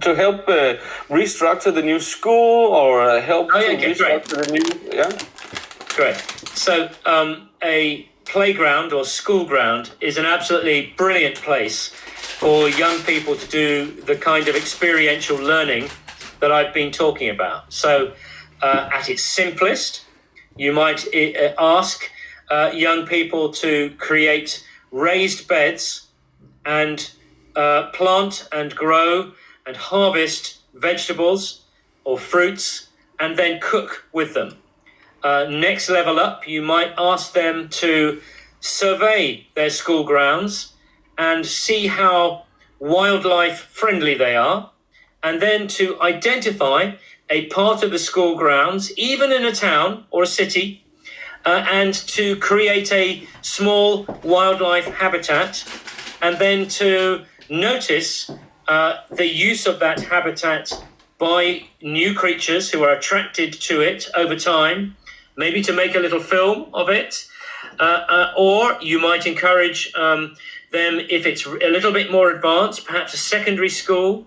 to help restructure the new school or help to restructure great. the new... Yeah? Great. So a playground or school ground is an absolutely brilliant place for young people to do the kind of experiential learning that I've been talking about. So at its simplest, you might ask young people to create raised beds and plant and grow and harvest vegetables or fruits and then cook with them. Next level up, you might ask them to survey their school grounds and see how wildlife friendly they are, and then to identify a part of the school grounds, even in a town or a city, and to create a small wildlife habitat, and then to notice the use of that habitat by new creatures who are attracted to it over time, maybe to make a little film of it, or you might encourage them, if it's a little bit more advanced, perhaps a secondary school,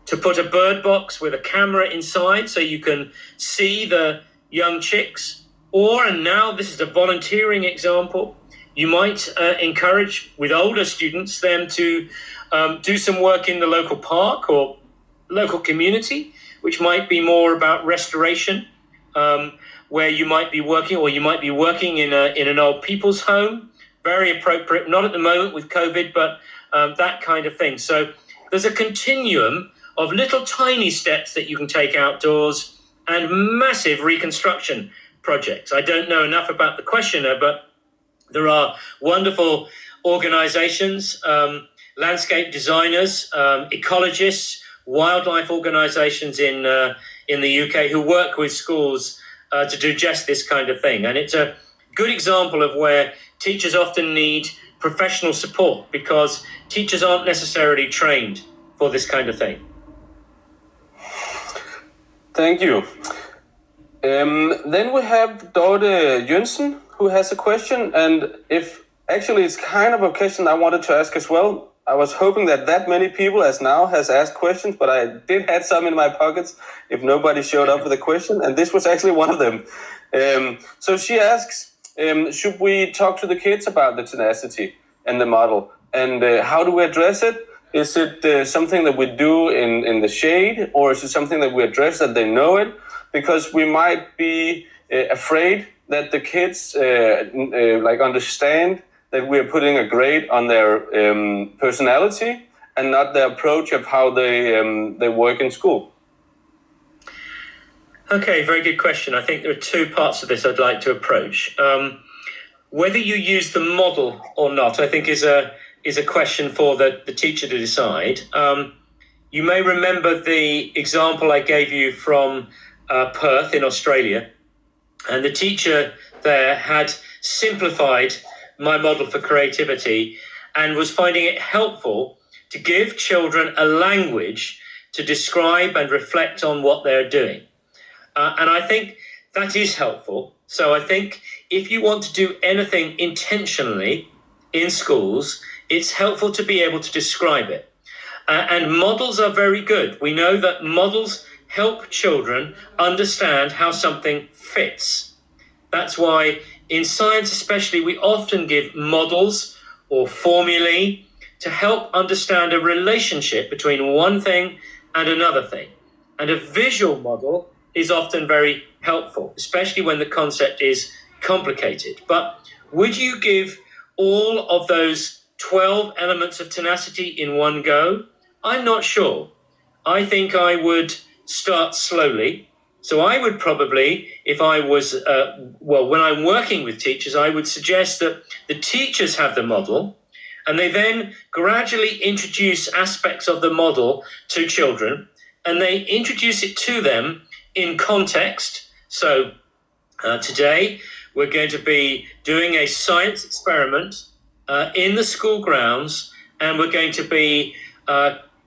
to put a bird box with a camera inside so you can see the young chicks. Or, and now this is a volunteering example, you might encourage with older students them to do some work in the local park or local community, which might be more about restoration, where you might be working, or you might be working in an old people's home. Very appropriate, not at the moment with COVID, but that kind of thing. So there's a continuum of little tiny steps that you can take outdoors and massive reconstruction projects. I don't know enough about the questioner, but there are wonderful organizations, landscape designers, ecologists, wildlife organizations in the UK who work with schools to do just this kind of thing. And it's a good example of where teachers often need professional support because teachers aren't necessarily trained for this kind of thing. Thank you. Then we have Dorte Jønsen, who has a question, and actually it's kind of a question I wanted to ask as well. I was hoping that many people as now has asked questions, but I did have some in my pockets if nobody showed up with a question, and this was actually one of them. So she asks, should we talk to the kids about the tenacity and the model, and how do we address it? Is it something that we do in the shade, or is it something that we address that they know it? Because we might be afraid that the kids understand that we are putting a grade on their personality and not the approach of how they work in school. Okay, very good question. I think there are two parts of this I'd like to approach. Whether you use the model or not, I think is a question for the teacher to decide. You may remember the example I gave you from Perth in Australia, and the teacher there had simplified my model for creativity and was finding it helpful to give children a language to describe and reflect on what they're doing. And I think that is helpful. So I think if you want to do anything intentionally in schools, it's helpful to be able to describe it. And models are very good. We know that models help children understand how something fits. That's why in science especially, we often give models or formulae to help understand a relationship between one thing and another thing. And a visual model is often very helpful, especially when the concept is complicated. But would you give all of those 12 elements of tenacity in one go? I'm not sure. I think I would start slowly. So I would probably, if I was, when I'm working with teachers, I would suggest that the teachers have the model and they then gradually introduce aspects of the model to children and they introduce it to them in context. So today we're going to be doing a science experiment in the school grounds, and we're going to be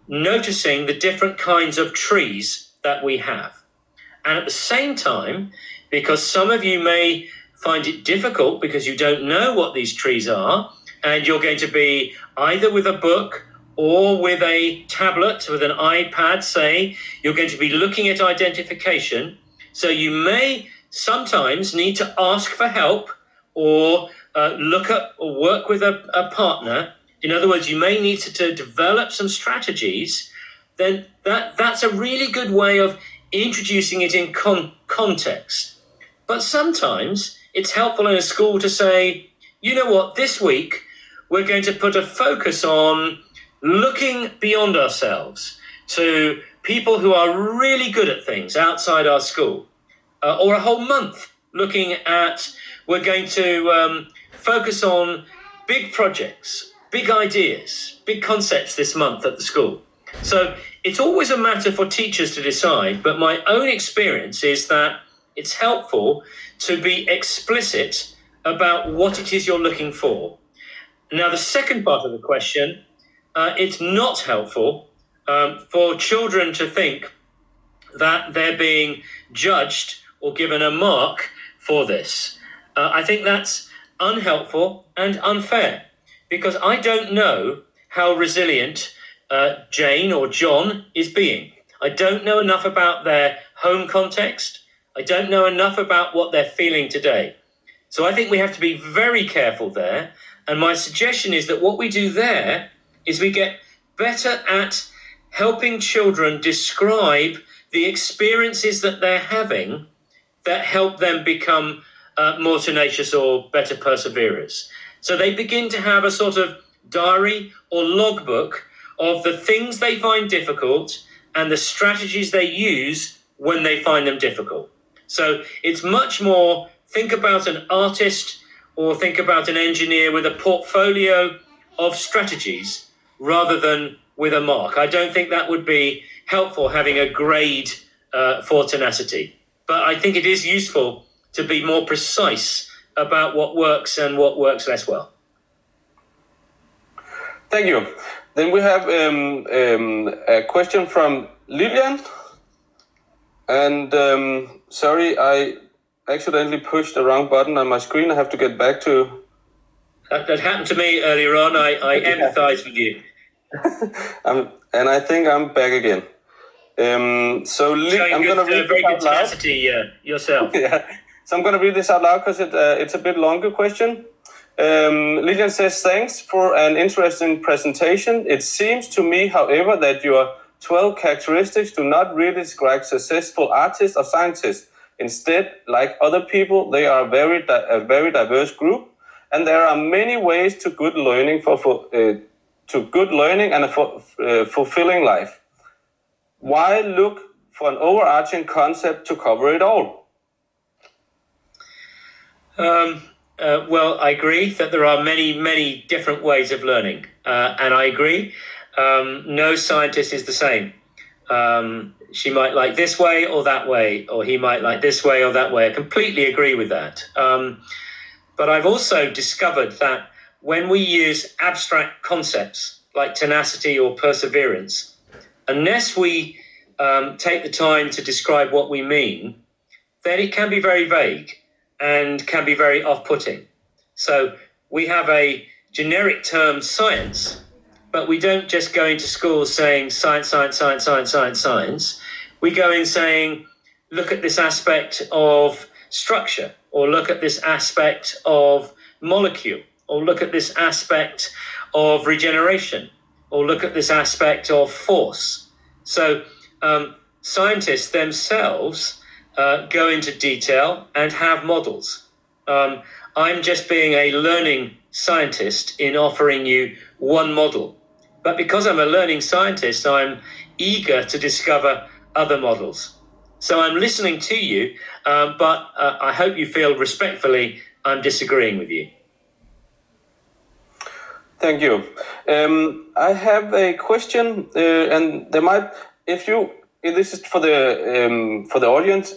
noticing the different kinds of trees that we have. And at the same time, because some of you may find it difficult because you don't know what these trees are, and you're going to be either with a book or with a tablet, with an iPad, say, you're going to be looking at identification. So you may sometimes need to ask for help or look at or work with a partner. In other words, you may need to develop some strategies. Then that's a really good way of introducing it in context. But sometimes it's helpful in a school to say, you know what, this week we're going to put a focus on looking beyond ourselves to people who are really good at things outside our school, or a whole month looking at, we're going to focus on big projects, big ideas, big concepts this month at the school. So it's always a matter for teachers to decide, but my own experience is that it's helpful to be explicit about what it is you're looking for. Now, the second part of the question, it's not helpful for children to think that they're being judged or given a mark for this. I think that's unhelpful and unfair, because I don't know how resilient Jane or John is being. I don't know enough about their home context. I don't know enough about what they're feeling today. So I think we have to be very careful there. And my suggestion is that what we do there is we get better at helping children describe the experiences that they're having that help them become more tenacious or better perseverers. So they begin to have a sort of diary or logbook of the things they find difficult and the strategies they use when they find them difficult. So it's much more, think about an artist or think about an engineer with a portfolio of strategies rather than with a mark. I don't think that would be helpful, having a grade for tenacity. But I think it is useful to be more precise about what works and what works less well. Thank you. Then we have a question from Lilian. And sorry, I accidentally pushed the wrong button on my screen. I have to get back to... That happened to me earlier on. I empathize with you. And I think I'm back again. So I'm going to read very this good out loud. tenacity yourself. Yeah. So I'm going to read this out loud because it's a bit longer question. Lilian says, thanks for an interesting presentation. It seems to me, however, that your 12 characteristics do not really describe successful artists or scientists. Instead, like other people, they are a very diverse group, and there are many ways to good learning and a fulfilling life. Why look for an overarching concept to cover it all? Well, I agree that there are many, many different ways of learning. And I agree, no scientist is the same. She might like this way or that way, or he might like this way or that way. I completely agree with that. But I've also discovered that when we use abstract concepts like tenacity or perseverance, unless we take the time to describe what we mean, then it can be very vague and can be very off-putting. So we have a generic term, science, but we don't just go into schools saying science, science, science, science, science, science. We go in saying, look at this aspect of structure, or look at this aspect of molecule, or look at this aspect of regeneration, or look at this aspect of force. So scientists themselves go into detail and have models. I'm just being a learning scientist in offering you one model. But because I'm a learning scientist, I'm eager to discover other models. So I'm listening to you, but I hope you feel respectfully I'm disagreeing with you. Thank you. I have a question, and there might, if this is for the audience.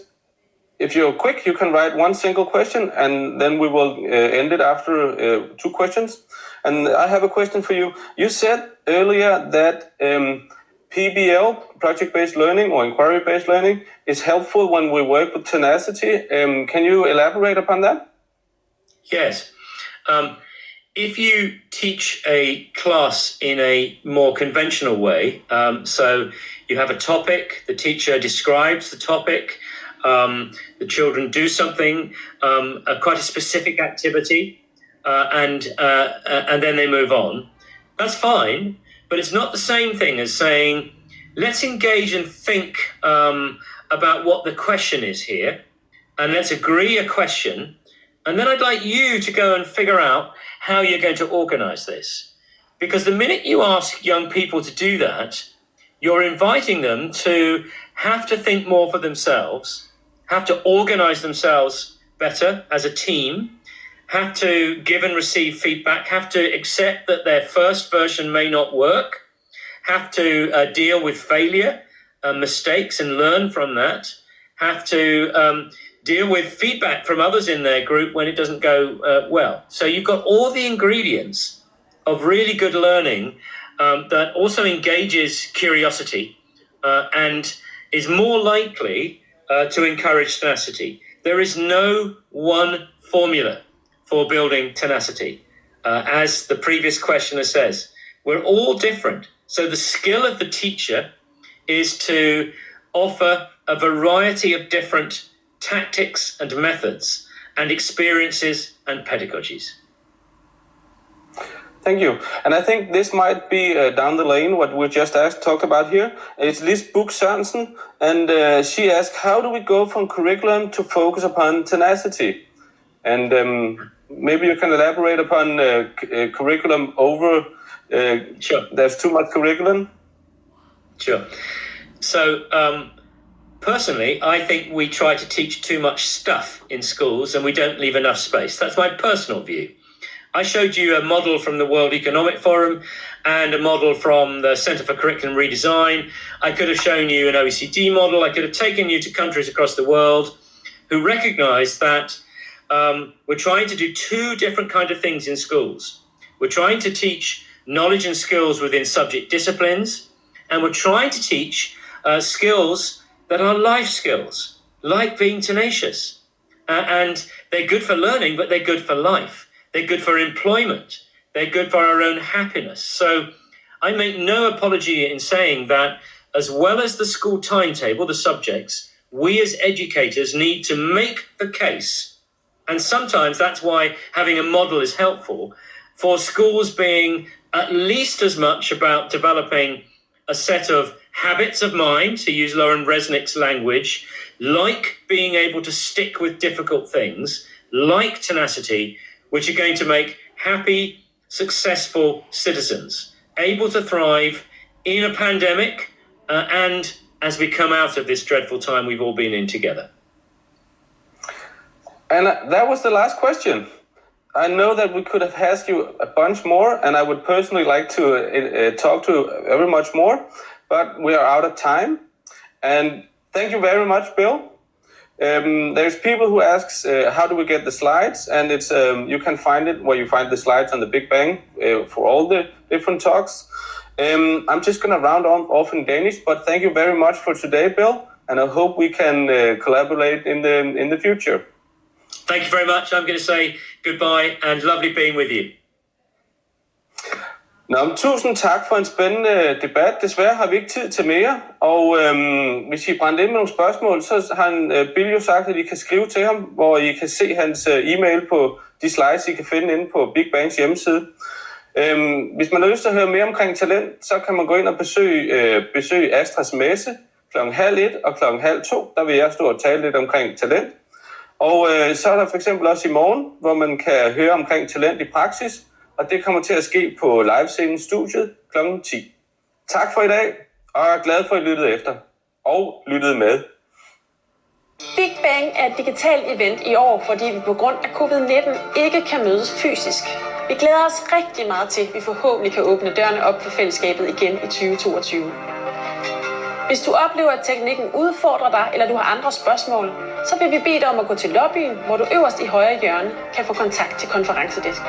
If you're quick, you can write one single question, and then we will end it after 2 questions. And I have a question for you. You said earlier that PBL, project-based learning or inquiry-based learning, is helpful when we work with tenacity. Can you elaborate upon that? Yes. if you teach a class in a more conventional way, so you have a topic, the teacher describes the topic, the children do something, quite a specific activity, and then they move on. That's fine, but it's not the same thing as saying, let's engage and think about what the question is here, and let's agree a question, and then I'd like you to go and figure out how you're going to organize this. Because the minute you ask young people to do that, you're inviting them to have to think more for themselves, have to organize themselves better as a team, have to give and receive feedback, have to accept that their first version may not work, have to deal with failure, mistakes and learn from that, have to deal with feedback from others in their group when it doesn't go well. So you've got all the ingredients of really good learning that also engages curiosity and is more likely to encourage tenacity. There is no one formula for building tenacity. As the previous questioner says, we're all different. So the skill of the teacher is to offer a variety of different tactics and methods and experiences and pedagogies. Thank you. And I think this might be down the lane, what we just talked about here. It's Lis Buch Sørensen, and she asked, how do we go from curriculum to focus upon tenacity? And maybe you can elaborate upon curriculum over, Sure. There's too much curriculum? Sure. So personally, I think we try to teach too much stuff in schools and we don't leave enough space. That's my personal view. I showed you a model from the World Economic Forum and a model from the Centre for Curriculum Redesign. I could have shown you an OECD model. I could have taken you to countries across the world who recognize that we're trying to do two different kinds of things in schools. We're trying to teach knowledge and skills within subject disciplines, and we're trying to teach skills that are life skills, like being tenacious. And they're good for learning, but they're good for life. They're good for employment. They're good for our own happiness. So I make no apology in saying that as well as the school timetable, the subjects, we as educators need to make the case. And sometimes that's why having a model is helpful for schools being at least as much about developing a set of habits of mind, to use Lauren Resnick's language, like being able to stick with difficult things, like tenacity, which are going to make happy, successful citizens, able to thrive in a pandemic and as we come out of this dreadful time we've all been in together. And that was the last question. I know that we could have asked you a bunch more, and I would personally like to talk to very much more, but we are out of time. And thank you very much, Bill. There's people who asks, how do we get the slides? And it's you can find it where you find the slides on the Big Bang for all the different talks. I'm just going to round off in Danish, but thank you very much for today, Bill. And I hope we can collaborate in the future. Thank you very much. I'm going to say goodbye and lovely being with you. Tusind tak for en spændende debat. Desværre har vi ikke tid til mere, og hvis I brænder ind med nogle spørgsmål, så har Bill jo sagt, at I kan skrive til ham, hvor I kan se hans e-mail på de slides, I kan finde inde på Big Bangs hjemmeside. Hvis man har lyst til at høre mere omkring talent, så kan man gå ind og besøge Astras messe kl. 12:30 og kl. 12:30. Der vil jeg stå og tale lidt omkring talent. Og så er der for eksempel også i morgen, hvor man kan høre omkring talent i praksis, og det kommer til at ske på livescenen studiet kl. 10. Tak for i dag, og jeg er glad for, at I lyttede efter og lyttede med. Big Bang er et digitalt event i år, fordi vi på grund af covid-19 ikke kan mødes fysisk. Vi glæder os rigtig meget til, at vi forhåbentlig kan åbne dørene op for fællesskabet igen i 2022. Hvis du oplever, at teknikken udfordrer dig, eller du har andre spørgsmål, så vil vi bede dig om at gå til lobbyen, hvor du øverst i højre hjørne kan få kontakt til konferencedisken.